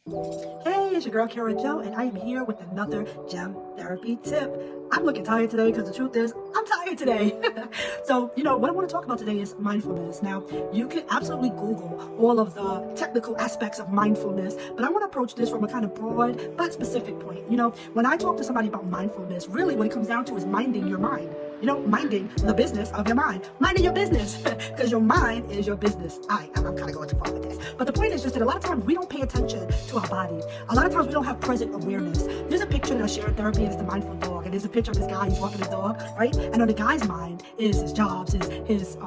Hey, it's your girl Kara Joe, and I am here with another gem therapy tip. I'm looking tired today because the truth is, I'm tired today. So, what I want to talk about today is mindfulness. Now, you can absolutely Google all of the technical aspects of mindfulness, but I want to approach this from a kind of broad but specific point. When I talk to somebody about mindfulness, really what it comes down to is minding your mind. Minding the business of your mind. Minding your business, because your mind is your business. I'm kind of going too far with this. But the point is just that a lot of times we don't pay attention to our bodies. A lot of times we don't have present awareness. There's a picture that I share in therapy, and it's the mindful dog. And there's a picture of this guy, he's walking his dog, right? And on the guy's mind is his jobs, his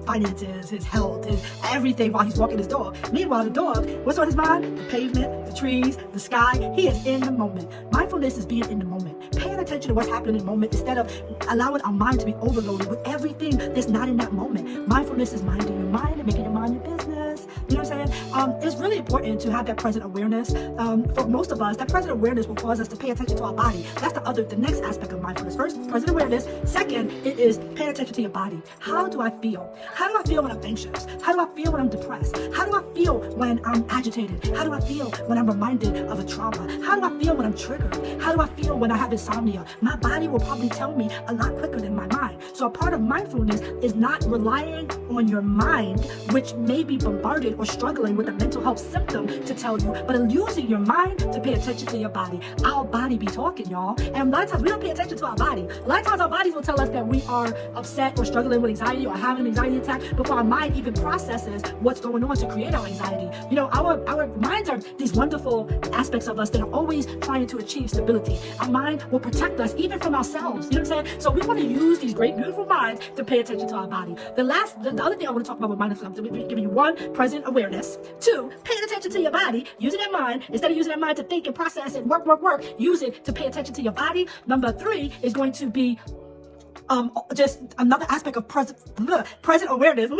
finances, his health, his everything while he's walking his dog. Meanwhile, the dog, what's on his mind? The pavement, the trees, the sky. He is in the moment. Mindfulness is being in the moment. Paying attention to what's happening in the moment instead of allowing our mind to be overloaded with everything that's not in that moment. Mindfulness is minding your mind and making your mind your business. You know what I'm saying? It's really important to have that present awareness. For most of us, that present awareness will cause us to pay attention to our body. That's the next aspect of mindfulness. First, present awareness. Second, it is paying attention to your body. How do I feel? How do I feel when I'm anxious? How do I feel when I'm depressed? How do I feel when I'm agitated? How do I feel when I'm reminded of a trauma? How do I feel when I'm triggered? How do I feel when I have insomnia? My body will probably tell me a lot quicker than my mind. So a part of mindfulness is not relying on your mind, which may be bombarded or struggling with a mental health symptom to tell you, but using your mind to pay attention to your body. Our body be talking, y'all. And a lot of times we don't pay attention to our body. A lot of times our bodies will tell us that we are upset or struggling with anxiety or having an anxiety attack before our mind even processes what's going on to create our anxiety. Our minds are these wonderful aspects of us that are always trying to achieve stability. Our mind will protect us even from ourselves. You know what I'm saying? So we want to use these great, beautiful minds to pay attention to our body. The other thing I want to talk about with mindfulness, I'm giving you one, present awareness. Two, paying attention to your body, using that mind, instead of using that mind to think and process and work, use it to pay attention to your body. Number three is going to be just another aspect of present awareness,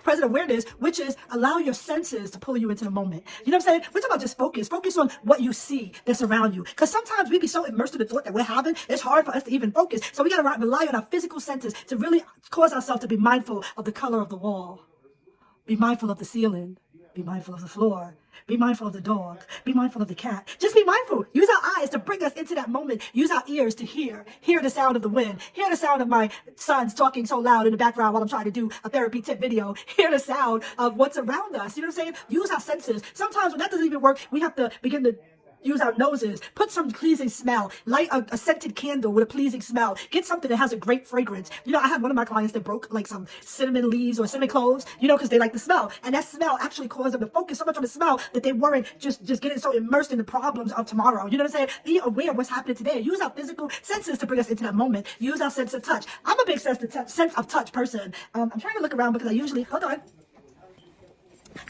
present awareness, which is allow your senses to pull you into the moment. You know what I'm saying? We're talking about just focus on what you see that's around you. Because sometimes we be so immersed in the thought that we're having, it's hard for us to even focus. So we got to rely on our physical senses to really cause ourselves to be mindful of the color of the wall. Be mindful of the ceiling. Be mindful of the floor. Be mindful of the dog. Be mindful of the cat. Just be mindful. Use our eyes to bring us into that moment. Use our ears to hear the sound of the wind. Hear the sound of my sons talking so loud in the background while I'm trying to do a therapy tip video. Hear the sound of what's around us. You know what I'm saying? Use our senses. Sometimes when that doesn't even work, we have to begin to use our noses, put some pleasing smell, light a scented candle with a pleasing smell, get something that has a great fragrance. I had one of my clients that broke like some cinnamon leaves or cinnamon cloves, because they like the smell. And that smell actually caused them to focus so much on the smell that they weren't just getting so immersed in the problems of tomorrow. You know what I'm saying? Be aware of what's happening today. Use our physical senses to bring us into that moment. Use our sense of touch. I'm a big sense of touch person. I'm trying to look around because hold on.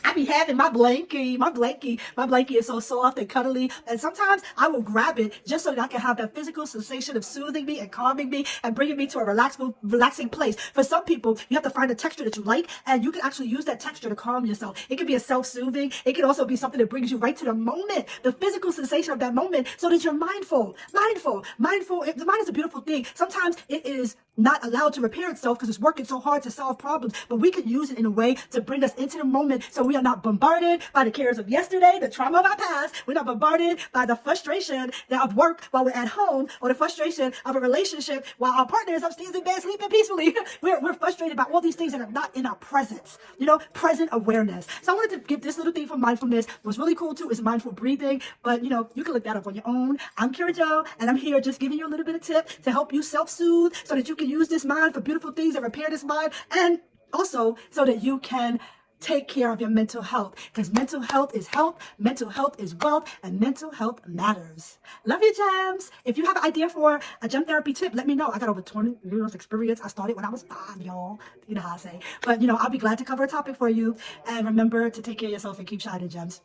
I be having my blankie. My blankie is so soft and cuddly. And sometimes I will grab it just so that I can have that physical sensation of soothing me and calming me and bringing me to a relaxing place. For some people, you have to find a texture that you like, and you can actually use that texture to calm yourself. It can be a self-soothing. It can also be something that brings you right to the moment, the physical sensation of that moment, so that you're mindful. The mind is a beautiful thing. Sometimes it is not allowed to repair itself because it's working so hard to solve problems, but we can use it in a way to bring us into the moment so we are not bombarded by the cares of yesterday, the trauma of our past. We're not bombarded by the frustration of work while we're at home, or the frustration of a relationship while our partner is upstairs in bed sleeping peacefully. We're frustrated by all these things that are not in our presence. Present awareness. So I wanted to give this little thing for mindfulness. What's really cool too is mindful breathing, but you can look that up on your own. I'm Kira Joe, and I'm here just giving you a little bit of tip to help you self-soothe so that you can use this mind for beautiful things and repair this mind, and also so that you can take care of your mental health, because mental health is health, mental health is wealth, and mental health matters. Love you, gems. If you have an idea for a gem therapy tip, let me know. I got over 20 years experience. I started when I was 5, y'all. You know how I say. But, I'll be glad to cover a topic for you. And remember to take care of yourself and keep shining, gems.